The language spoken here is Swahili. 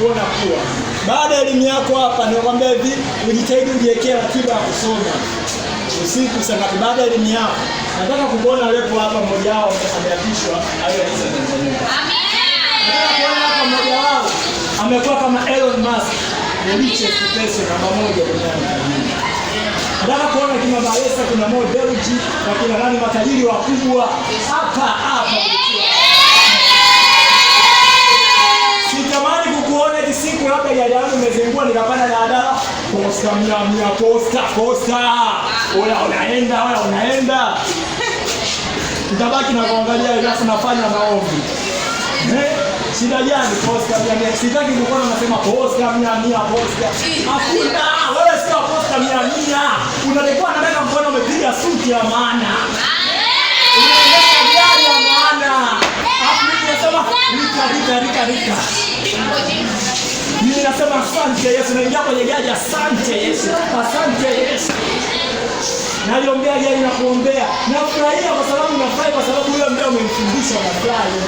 kuona kuwa baada ya elimu yako hapa, niwakwambia hivi, ujitahidi ujiwekee ratiba ya kusoma usiku saa ngapi. Baada ya elimu yako, nataka kuona wepo hapa mmoja wao ameapishwa awe rais wa Tanzania. Nataka kuona hapa mmoja wao amekuwa kama Elon Musk, the richest person namba 1 duniani. Nataka kuona kina Baresa, kuna Mo Dewji na kina nani matajiri wakubwa hapa. Sitamani kukuona eti siku labda ya yangu umezengua nikapanda daladala posta mia posta. Unaenda. Nitabaki na kuangalia alafu nafanya maombi. Shida gani posta mia? Sitaki kukuona unasema posta mia posta. Hakuna, wewe sio posta mia. Unalikuwa nataka kuona umepiga suti ya maana. Unaendesha gari ya maana. Rika. Mimi nasema asante Yesu, naingia kwenye gari, asante Yesu. Naliombea gari na kuombea. Nafurahia kwa sababu nafurahi kwa sababu huyo ndio umemfundisha nafurahi.